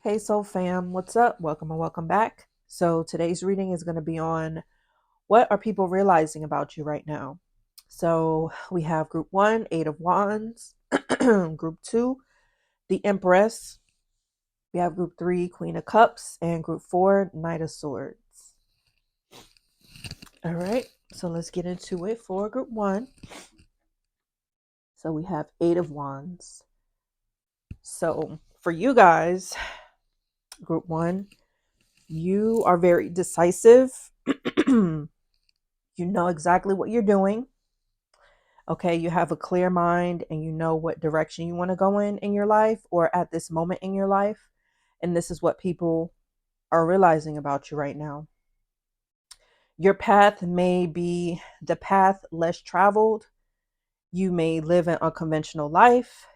Hey Soul Fam, what's up? Welcome and welcome back. So today's reading is going to be on what are people realizing about you right now. So we have group 1, 8 of Wands, group 2, the Empress. We have group 3, Queen of Cups, and group 4, Knight of Swords. All right, so let's get into it for group 1. So we have 8 of Wands. So for you guys, group 1, you are very decisive. You know exactly what you're doing. Okay, you have a clear mind and you know what direction you want to go in your life or at this moment in your life. And this is what people are realizing about you right now. Your path may be the path less traveled. You may live an unconventional life.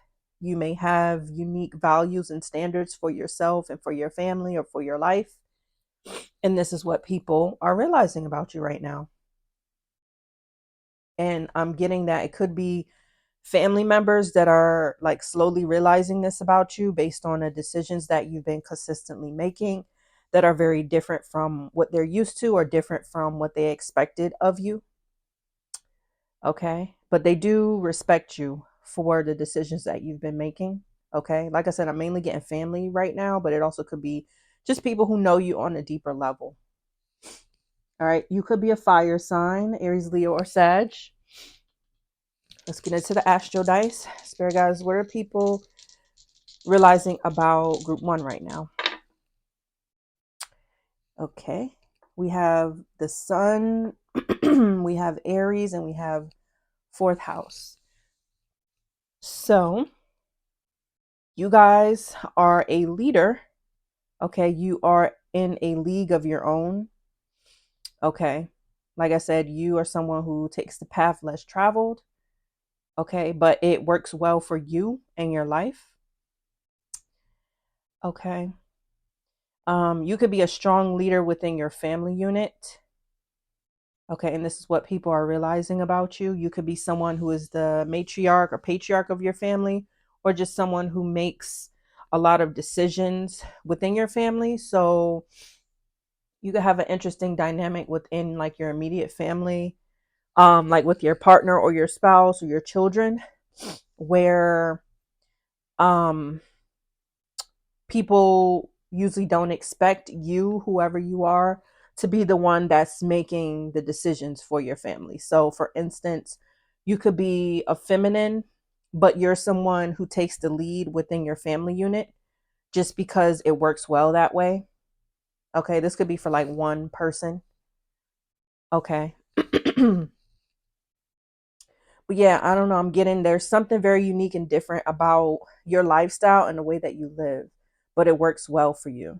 You may have unique values and standards for yourself and for your family or for your life. And this is what people are realizing about you right now. And I'm getting that it could be family members that are like slowly realizing this about you based on the decisions that you've been consistently making that are very different from what they're used to or different from what they expected of you. Okay. But they do respect you for the decisions that you've been making. Okay. Like I said, I'm mainly getting family right now, but it also could be just people who know you on a deeper level. All right. You could be a fire sign, Aries, Leo, or Sag. Let's get into the astro dice. Spirit guys, what are people realizing about group 1 right now? Okay. We have the sun, we have Aries, and we have 4th house. So you guys are a leader. Okay. You are in a league of your own. Okay. Like I said, you are someone who takes the path less traveled. Okay. But it works well for you and your life. Okay. You could be a strong leader within your family unit. Okay, and this is what people are realizing about you. You could be someone who is the matriarch or patriarch of your family, or just someone who makes a lot of decisions within your family. So you could have an interesting dynamic within like your immediate family, like with your partner or your spouse or your children, where um people usually don't expect you, whoever you are, to be the one that's making the decisions for your family. So, for instance, you could be a feminine, but you're someone who takes the lead within your family unit just because it works well that way. Okay, this could be for like one person. Okay. But yeah, I don't know. I'm getting there's something very unique and different about your lifestyle and the way that you live, but it works well for you.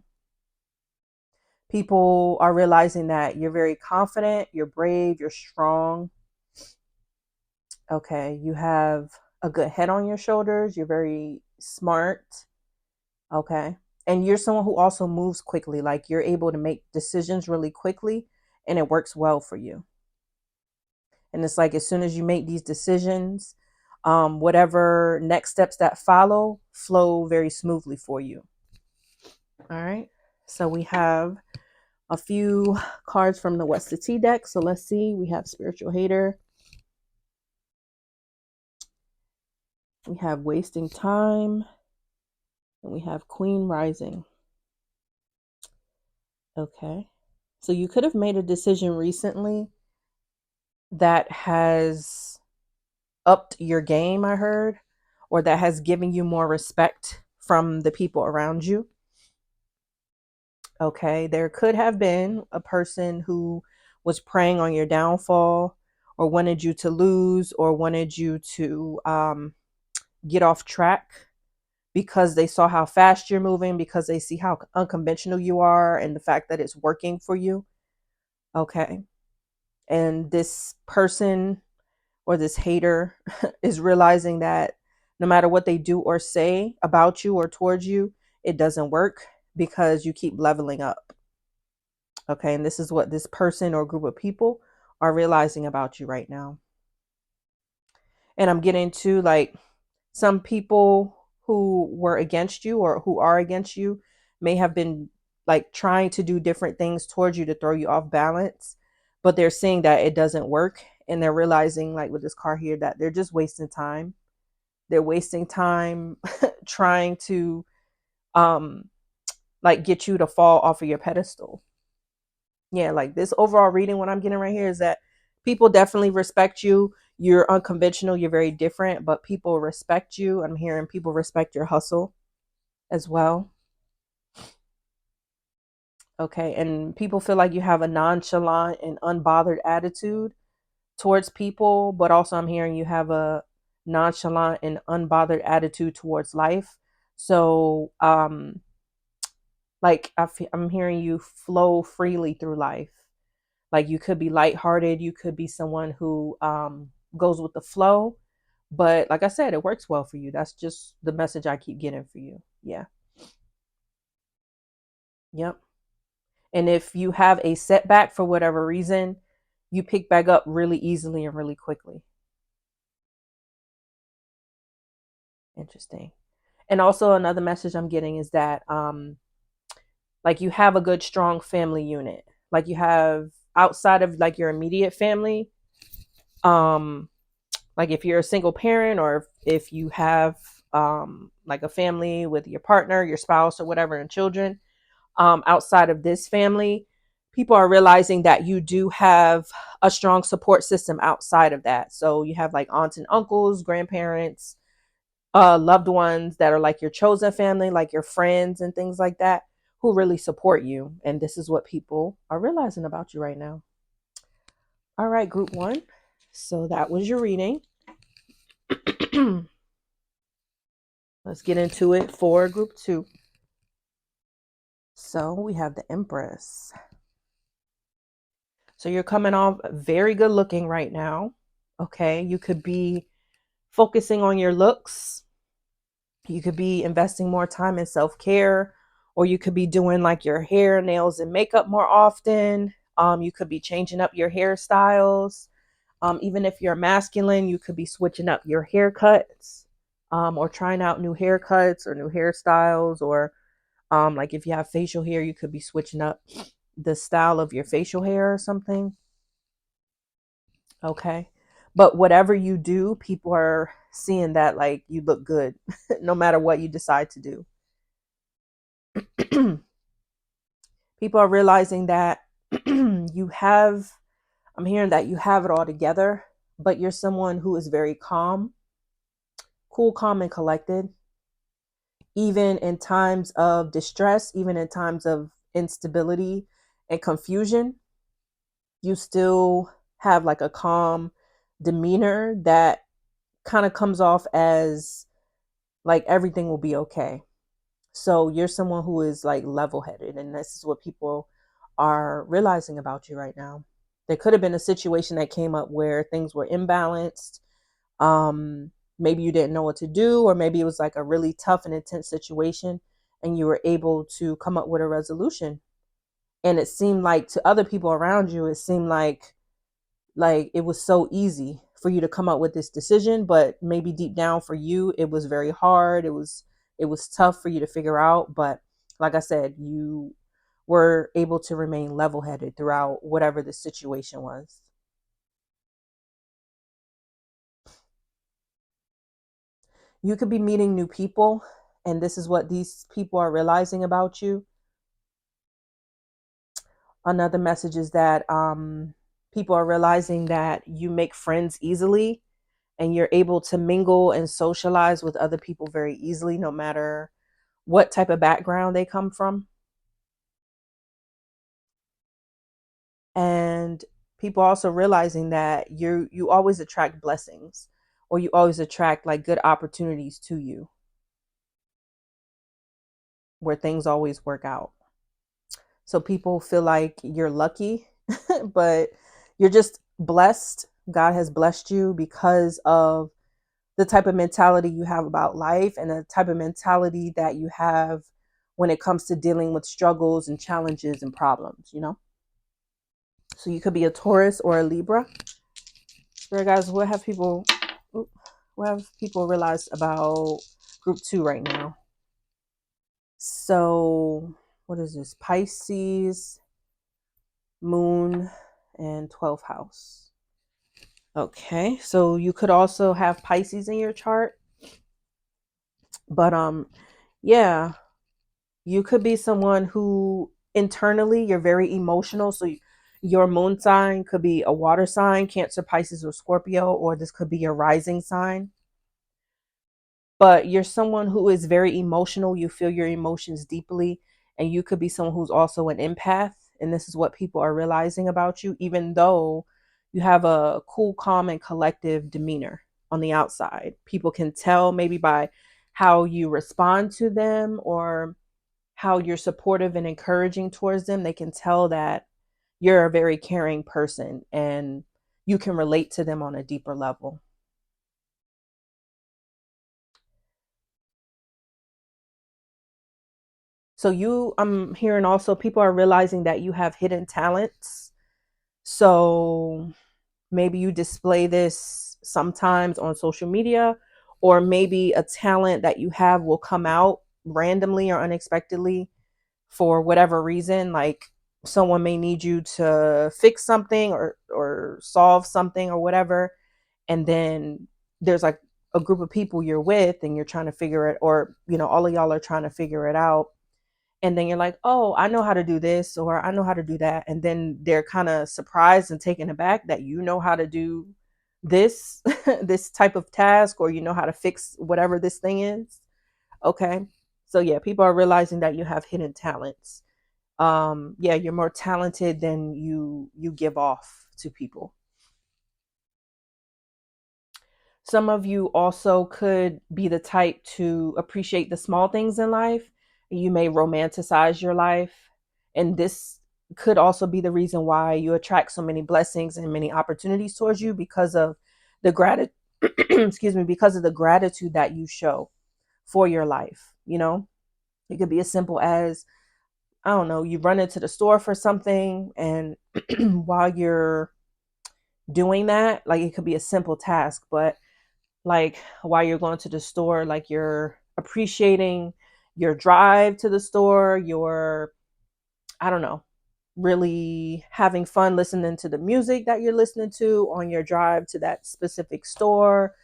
People are realizing that you're very confident, you're brave, you're strong. Okay, you have a good head on your shoulders, you're very smart. Okay, and you're someone who also moves quickly, like you're able to make decisions really quickly and it works well for you. And it's like as soon as you make these decisions, whatever next steps that follow flow very smoothly for you. All right, so we have a few cards from the West of T deck. So let's see. We have Spiritual Hater. We have Wasting Time. And we have Queen Rising. Okay. So you could have made a decision recently that has upped your game, I heard, or that has given you more respect from the people around you. Okay. There could have been a person who was preying on your downfall or wanted you to lose or wanted you to get off track because they saw how fast you're moving, because they see how unconventional you are and the fact that it's working for you. Okay. And this person or this hater is realizing that no matter what they do or say about you or towards you, it doesn't work because you keep leveling up. Okay. And this is what this person or group of people are realizing about you right now. And I'm getting to like some people who were against you or who are against you, may have been like trying to do different things towards you to throw you off balance, but they're seeing that it doesn't work, and they're realizing, like with this car here, that they're just wasting time. They're wasting time trying to um like get you to fall off of your pedestal. Yeah, like this overall reading, what I'm getting right here is that people definitely respect you. You're unconventional, you're very different, but people respect you. I'm hearing people respect your hustle as well. Okay, and people feel like you have a nonchalant and unbothered attitude towards people, but also I'm hearing you have a nonchalant and unbothered attitude towards life. So, like I'm hearing you flow freely through life. Like you could be lighthearted, you could be someone who goes with the flow, but like I said, it works well for you. That's just the message I keep getting for you. Yeah. Yep. And if you have a setback for whatever reason, you pick back up really easily and really quickly. Interesting. And also another message I'm getting is that like you have a good strong family unit. Like you have outside of like your immediate family, um like if you're a single parent, or if you have like a family with your partner, your spouse or whatever, and children, outside of this family, people are realizing that you do have a strong support system outside of that. So you have like aunts and uncles, grandparents, loved ones that are like your chosen family, like your friends and things like that, who really support you. And this is what people are realizing about you right now. All right, group one. So that was your reading. Let's get into it for group two. So we have the Empress. So you're coming off very good looking right now. Okay. You could be focusing on your looks. You could be investing more time in self-care, or you could be doing like your hair, nails, and makeup more often. You could be changing up your hairstyles. Even if you're masculine, you could be switching up your haircuts, or trying out new haircuts or new hairstyles, or like if you have facial hair, you could be switching up the style of your facial hair or something. Okay. But whatever you do, people are seeing that like you look good no matter what you decide to do. People are realizing that you have, I'm hearing that you have it all together, but you're someone who is very calm, cool, calm, and collected. Even in times of distress, even in times of instability and confusion, you still have like a calm demeanor that kind of comes off as like everything will be okay. So you're someone who is like level headed, and this is what people are realizing about you right now. There could have been a situation that came up where things were imbalanced. Um, Maybe you didn't know what to do, or maybe it was like a really tough and intense situation, and you were able to come up with a resolution. And it seemed like to other people around you, it seemed like it was so easy for you to come up with this decision, but maybe deep down for you it was very hard. It was tough for you to figure out, but like I said, you were able to remain level-headed throughout whatever the situation was. You could be meeting new people, and this is what these people are realizing about you. Another message is that people are realizing that you make friends easily, and you're able to mingle and socialize with other people very easily, no matter what type of background they come from. And people also realizing that you always attract blessings, or you always attract like good opportunities to you, where things always work out. So people feel like you're lucky, but you're just blessed. God has blessed you because of the type of mentality you have about life, and the type of mentality that you have when it comes to dealing with struggles and challenges and problems. So you could be a Taurus or a Libra. There, guys, what have people realized about group two right now? So, what is this? Pisces, Moon, and 12th house. Okay, so you could also have Pisces in your chart, but yeah, you could be someone who internally you're very emotional. So your moon sign could be a water sign, Cancer, Pisces, or Scorpio, or this could be your rising sign. But you're someone who is very emotional. You feel your emotions deeply, and you could be someone who's also an empath. And this is what people are realizing about you, even though you have a cool, calm, and collective demeanor on the outside. People can tell maybe by how you respond to them or how you're supportive and encouraging towards them. They can tell that you're a very caring person and you can relate to them on a deeper level. So I'm hearing also people are realizing that you have hidden talents. So maybe you display this sometimes on social media, or maybe a talent that you have will come out randomly or unexpectedly for whatever reason. Like someone may need you to fix something or solve something or whatever, and then there's like a group of people you're with and you're trying to figure it, or all of y'all are trying to figure it out, and then you're like, oh, I know how to do this or I know how to do that, and then they're kind of surprised and taken aback that you know how to do this this type of task, or you know how to fix whatever this thing is. Okay, so yeah, people are realizing that you have hidden talents. Yeah, you're more talented than you give off to people. Some of you also could be the type to appreciate the small things in life. You may romanticize your life. And this could also be the reason why you attract so many blessings and many opportunities towards you, because of the gratitude excuse me, because of the gratitude that you show for your life. It could be as simple as, I don't know, you run into the store for something, and while you're doing that, like it could be a simple task, but like while you're going to the store, like you're appreciating your drive to the store, you're, I don't know, really having fun listening to the music that you're listening to on your drive to that specific store.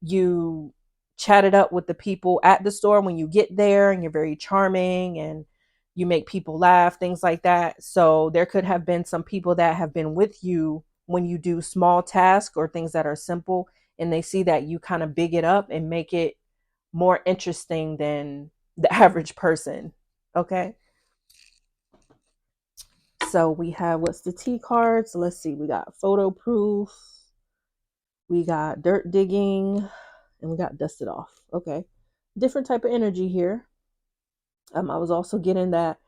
You chatted up with the people at the store when you get there, and you're very charming and you make people laugh, things like that. So there could have been some people that have been with you when you do small tasks or things that are simple, and they see that you kind of big it up and make it more interesting than the average person. Okay. So we have, what's the T cards? Let's see. We got photo proof, we got dirt digging, and we got dusted off. Okay. Different type of energy here. I was also getting that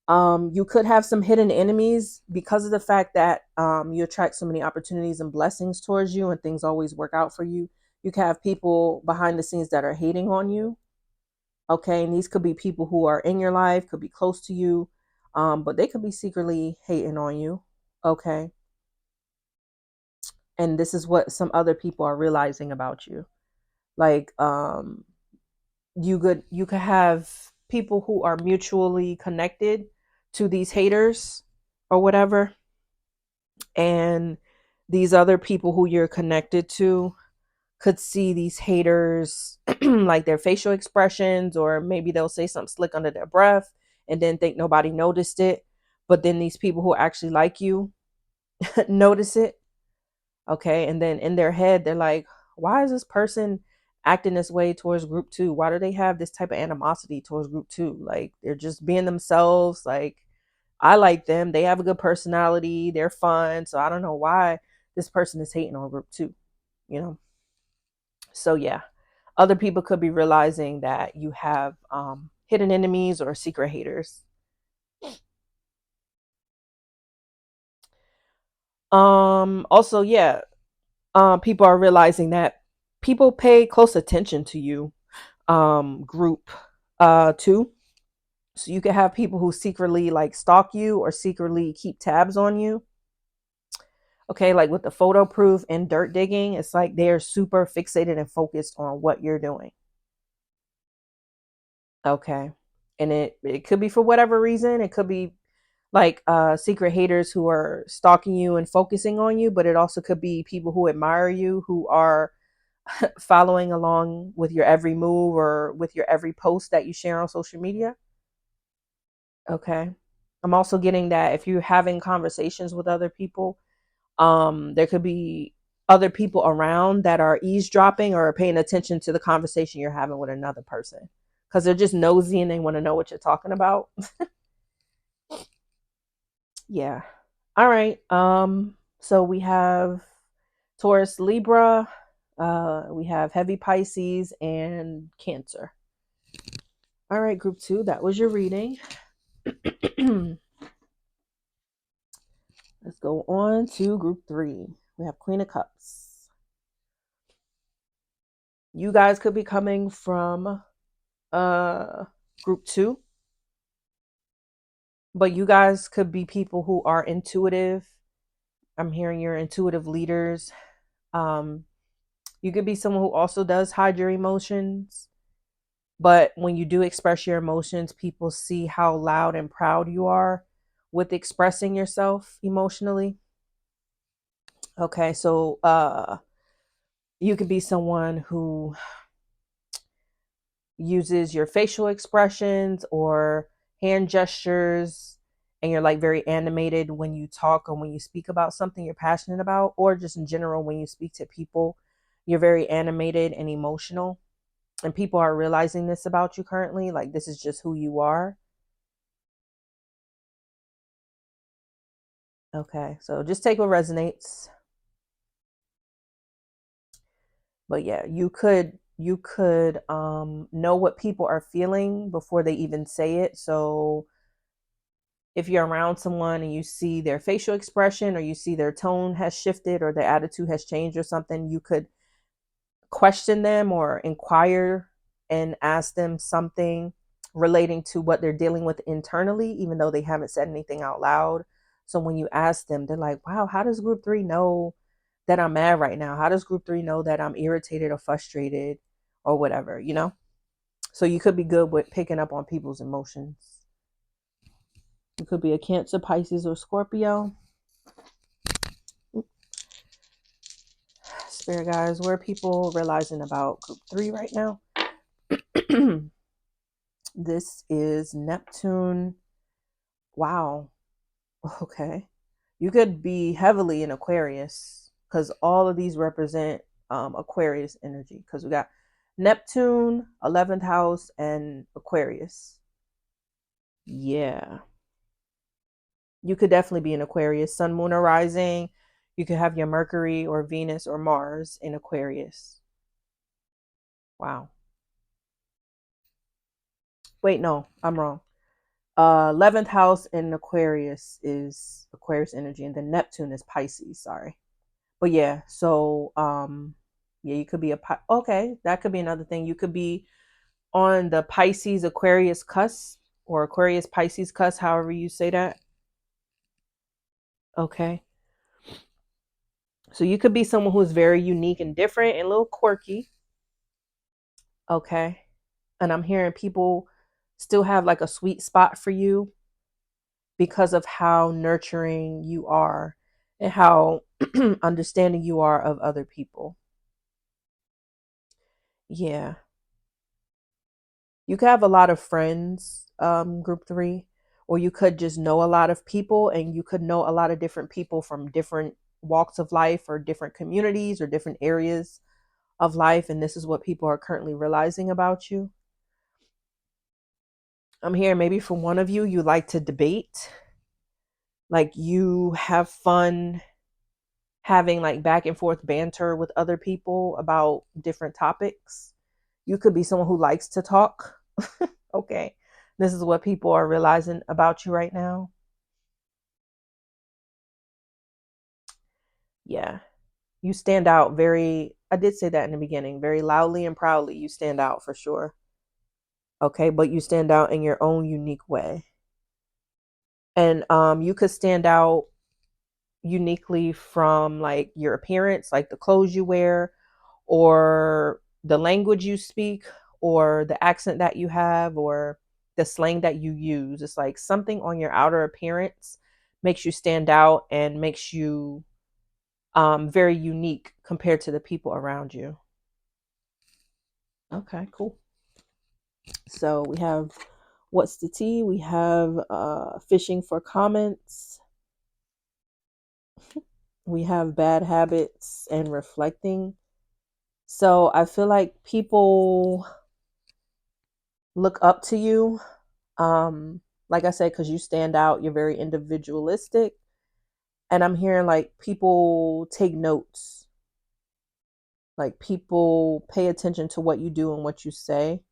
you could have some hidden enemies because of the fact that you attract so many opportunities and blessings towards you and things always work out for you. You can have people behind the scenes that are hating on you. Okay. And these could be people who are in your life, could be close to you, but they could be secretly hating on you. Okay. And this is what some other people are realizing about you. Like you could have people who are mutually connected to these haters or whatever, and these other people who you're connected to could see these haters like their facial expressions, or maybe they'll say something slick under their breath and then think nobody noticed it, but then these people who actually like you notice it. Okay. And then in their head, they're like, why is this person acting this way towards group two? Why do they have this type of animosity towards group two? Like they're just being themselves. Like I like them. They have a good personality. They're fun. So I don't know why this person is hating on group two, you know? So yeah, other people could be realizing that you have hidden enemies or secret haters. Also, yeah, people are realizing that people pay close attention to you, group too. So you can have people who secretly like stalk you or secretly keep tabs on you. Okay, like with the photo proof and dirt digging, it's like they're super fixated and focused on what you're doing. Okay. And it could be for whatever reason. It could be like secret haters who are stalking you and focusing on you, but it also could be people who admire you, who are following along with your every move or with your every post that you share on social media. Okay. I'm also getting that if you're having conversations with other people, there could be other people around that are eavesdropping or paying attention to the conversation you're having with another person because they're just nosy and they want to know what you're talking about. Yeah. All right. So we have Taurus, Libra, we have heavy Pisces and Cancer. All right, group 2, that was your reading. Let's go on to group 3. We have Queen of Cups. You guys could be coming from group 2, but you guys could be people who are intuitive. I'm hearing you're intuitive leaders. You could be someone who also does hide your emotions, but when you do express your emotions, people see how loud and proud you are with expressing yourself emotionally. Okay, so you could be someone who uses your facial expressions or hand gestures, and you're like very animated when you talk or when you speak about something you're passionate about, or just in general when you speak to people, you're very animated and emotional, and people are realizing this about you currently, like this is just who you are. Okay, so just take what resonates. But yeah, you could know what people are feeling before they even say it. So if you're around someone and you see their facial expression or you see their tone has shifted or their attitude has changed or something, you could question them or inquire and ask them something relating to what they're dealing with internally, even though they haven't said anything out loud. So when you ask them, they're like, wow, how does group 3 know that I'm mad right now? How does group 3 know that I'm irritated or frustrated or whatever, you know? So you could be good with picking up on people's emotions. You could be a Cancer, Pisces, or Scorpio. Spirit guys, where are people realizing about group 3 right now? This is Neptune. Wow. Okay. You could be heavily in Aquarius because all of these represent Aquarius energy, because we got Neptune, 11th house, and Aquarius. Yeah. You could definitely be in Aquarius. Sun, Moon, or Rising. You could have your Mercury or Venus or Mars in Aquarius. Wow. Wait, no, I'm wrong. 11th house in Aquarius is Aquarius energy, and then Neptune is Pisces. Sorry. But yeah, so yeah, you could be okay, that could be another thing. You could be on the Pisces Aquarius cusp, or Aquarius Pisces cusp, however you say that. Okay. So you could be someone who's very unique and different and a little quirky. Okay. And I'm hearing people still have like a sweet spot for you because of how nurturing you are and how understanding you are of other people. Yeah. You could have a lot of friends, group 3, or you could just know a lot of people, and you could know a lot of different people from different walks of life or different communities or different areas of life. And this is what people are currently realizing about you. I'm here maybe for one of you, you like to debate, like you have fun having like back and forth banter with other people about different topics. You could be someone who likes to talk. Okay. This is what people are realizing about you right now. Yeah. You stand out very, I did say that in the beginning, very loudly and proudly. You stand out for sure. Okay. But you stand out in your own unique way. And you could stand out uniquely from like your appearance, like the clothes you wear, or the language you speak, or the accent that you have, or the slang that you use. It's like something on your outer appearance makes you stand out and makes you very unique compared to the people around you. Okay, cool. So we have what's the tea? We have fishing for comments. We have bad habits and reflecting. So I feel like people look up to you. Like I said, because you stand out, you're very individualistic. And I'm hearing like people take notes. Like people pay attention to what you do and what you say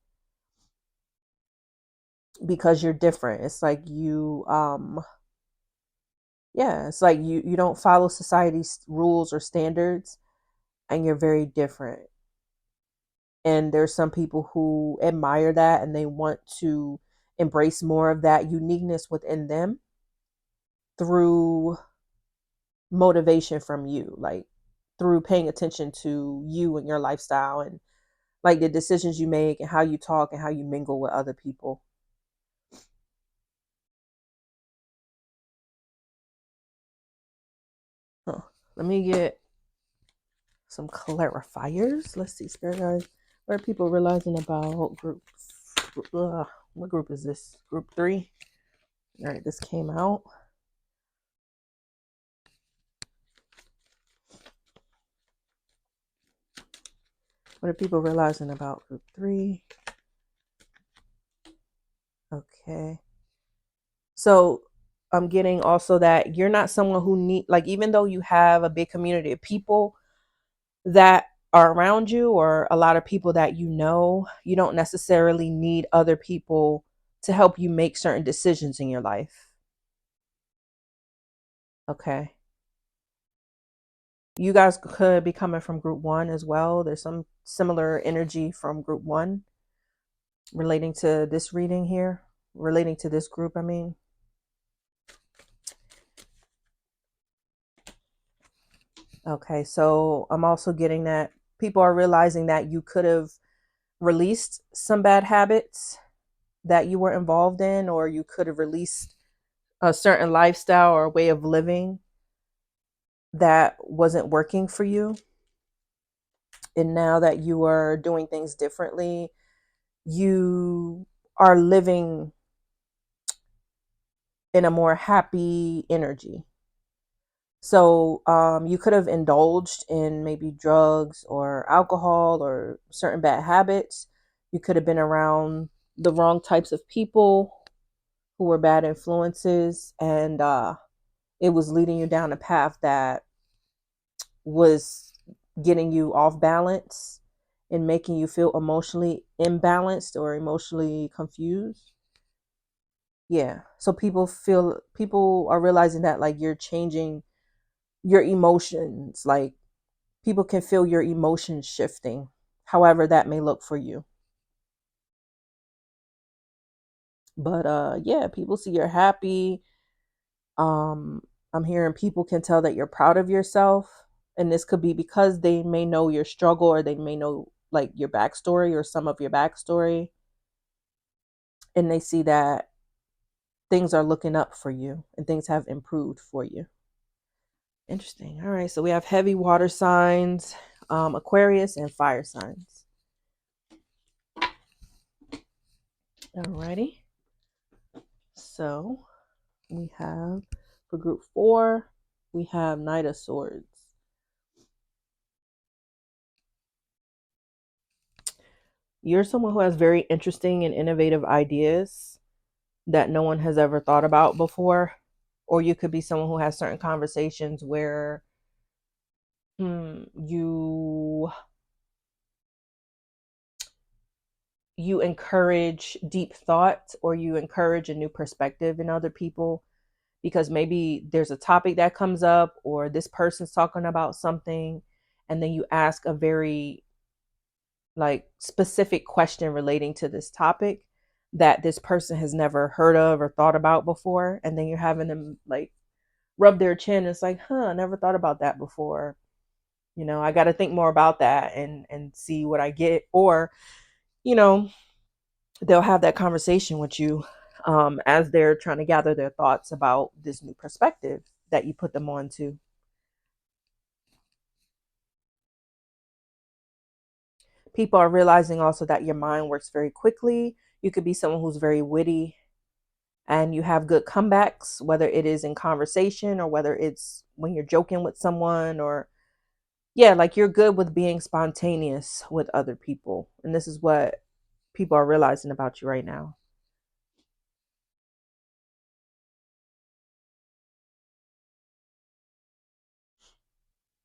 because you're different. It's like you yeah, it's like you don't follow society's rules or standards, and you're very different. And there's some people who admire that and they want to embrace more of that uniqueness within them through motivation from you, like through paying attention to you and your lifestyle and like the decisions you make and how you talk and how you mingle with other people. Huh. Let me get some clarifiers. Let's see, spirit guys. What are people realizing about groups? What group is this? Group 3. All right, this came out. What are people realizing about group 3? Okay. So I'm getting also that you're not someone who need, like, even though you have a big community of people that are around you or a lot of people that you don't necessarily need other people to help you make certain decisions in your life. Okay. You guys could be coming from group 1 as well. There's some similar energy from group 1 relating to this reading here, relating to this group, I mean. Okay, so I'm also getting that people are realizing that you could have released some bad habits that you were involved in, or you could have released a certain lifestyle or way of living that wasn't working for you. And now that you are doing things differently, you are living in a more happy energy. So you could have indulged in maybe drugs or alcohol or certain bad habits. You could have been around the wrong types of people who were bad influences, and it was leading you down a path that was getting you off balance and making you feel emotionally imbalanced or emotionally confused. Yeah. So people are realizing that like you're changing your emotions, like people can feel your emotions shifting, however that may look for you. But yeah, people see you're happy. Um I'm hearing people can tell that you're proud of yourself, and this could be because they may know your struggle or they may know like your backstory or some of your backstory, and they see that things are looking up for you and things have improved for you. Interesting. All right, so we have heavy water signs, Aquarius and fire signs. Alrighty. So we have for group 4, we have Knight of Swords. You're someone who has very interesting and innovative ideas that no one has ever thought about before. Or you could be someone who has certain conversations where you encourage deep thought, or you encourage a new perspective in other people, because maybe there's a topic that comes up or this person's talking about something, and then you ask a very like specific question relating to this topic that this person has never heard of or thought about before, and then you're having them like rub their chin. It's like, I never thought about that before. I got to think more about that and see what I get. Or you know they'll have that conversation with you as they're trying to gather their thoughts about this new perspective that you put them on to. People are realizing also that your mind works very quickly. You could be someone who's very witty and you have good comebacks, whether it is in conversation or whether it's when you're joking with someone, or yeah, like you're good with being spontaneous with other people. And this is what people are realizing about you right now.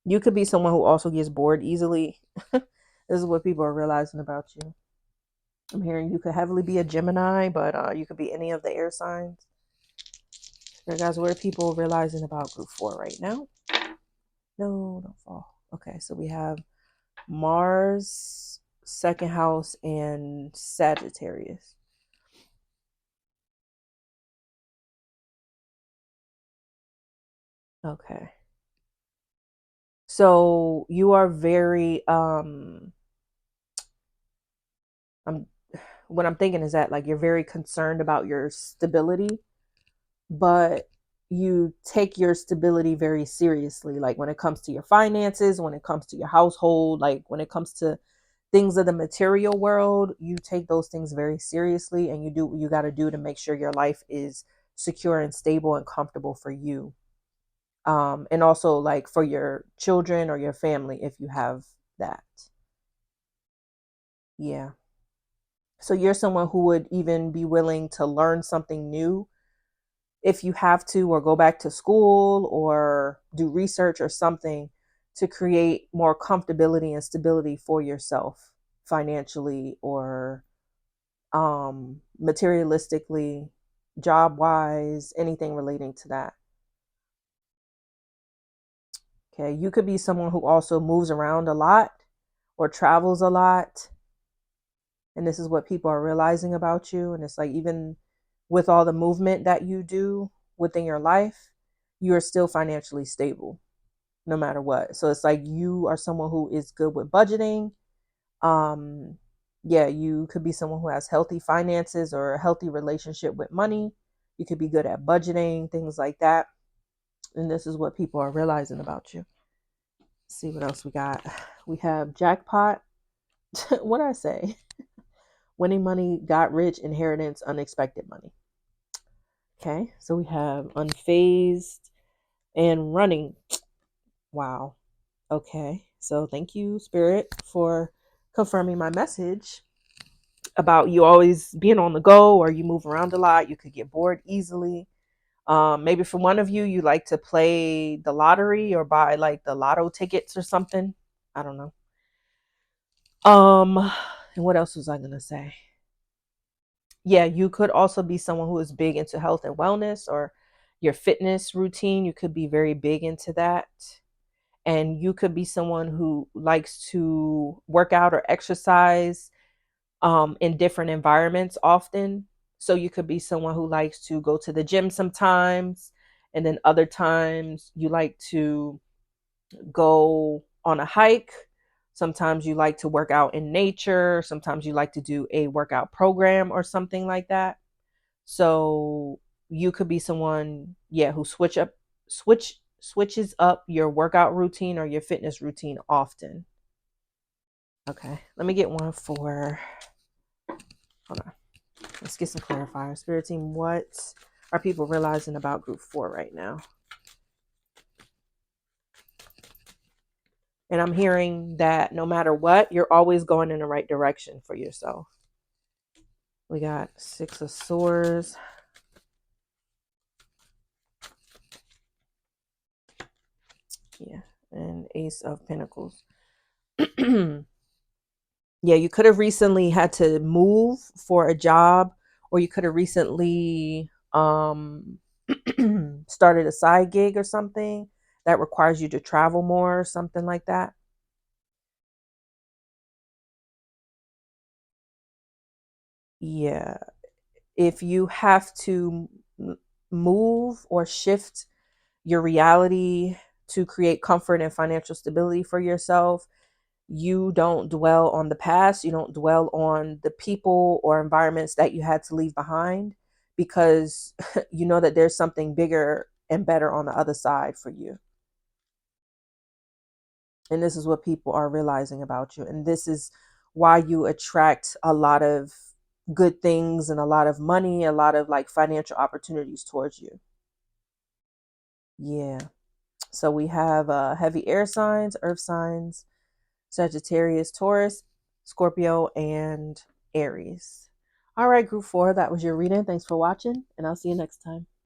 You could be someone who also gets bored easily. This is what people are realizing about you. I'm hearing you could heavily be a Gemini, but you could be any of the air signs. So guys, what are people realizing about group 4 right now? No, don't fall. Okay, so we have Mars, second house, and Sagittarius. Okay. So you are very I'm what I'm thinking is that like you're very concerned about your stability, but you take your stability very seriously, like when it comes to your finances, when it comes to your household, like when it comes to things of the material world, you take those things very seriously and you do what you got to do to make sure your life is secure and stable and comfortable for you. And also like for your children or your family if you have that. Yeah. So you're someone who would even be willing to learn something new if you have to, or go back to school or do research or something to create more comfortability and stability for yourself financially or materialistically, job wise, anything relating to that. Okay, you could be someone who also moves around a lot or travels a lot. And this is what people are realizing about you. And it's like, even with all the movement that you do within your life, you are still financially stable no matter what. So it's like you are someone who is good with budgeting. Um, yeah, you could be someone who has healthy finances or a healthy relationship with money. You could be good at budgeting, things like that. And this is what people are realizing about you. Let's see what else we got. We have jackpot. What did I say? Winning money, got rich, inheritance, unexpected money. Okay, so we have unfazed and running. Wow. Okay, so thank you, Spirit, for confirming my message about you always being on the go or you move around a lot. You could get bored easily. Maybe for one of you, you like to play the lottery or buy like the lotto tickets or something. I don't know. Um, and what else was I gonna say? Yeah, you could also be someone who is big into health and wellness or your fitness routine. You could be very big into that. And you could be someone who likes to work out or exercise in different environments often. So you could be someone who likes to go to the gym sometimes, and then other times you like to go on a hike. Sometimes you like to work out in nature. Sometimes you like to do a workout program or something like that. So you could be someone, yeah, who switches up your workout routine or your fitness routine often. Okay, let me get one for. Hold on. Let's get some clarifiers. Spirit team, what are people realizing about group 4 right now? And I'm hearing that no matter what, you're always going in the right direction for yourself. We got 6 of Swords. Yeah, and Ace of Pentacles. Yeah, you could have recently had to move for a job, or you could have recently started a side gig or something that requires you to travel more or something like that. Yeah, if you have to move or shift your reality to create comfort and financial stability for yourself, You don't dwell on the past. You don't dwell on the people or environments that you had to leave behind, because you know that there's something bigger and better on the other side for you. And this is what people are realizing about you. And this is why you attract a lot of good things and a lot of money, a lot of like financial opportunities towards you. Yeah. So we have heavy air signs, earth signs, Sagittarius, Taurus, Scorpio, and Aries. All right, group 4, that was your reading. Thanks for watching, and I'll see you next time.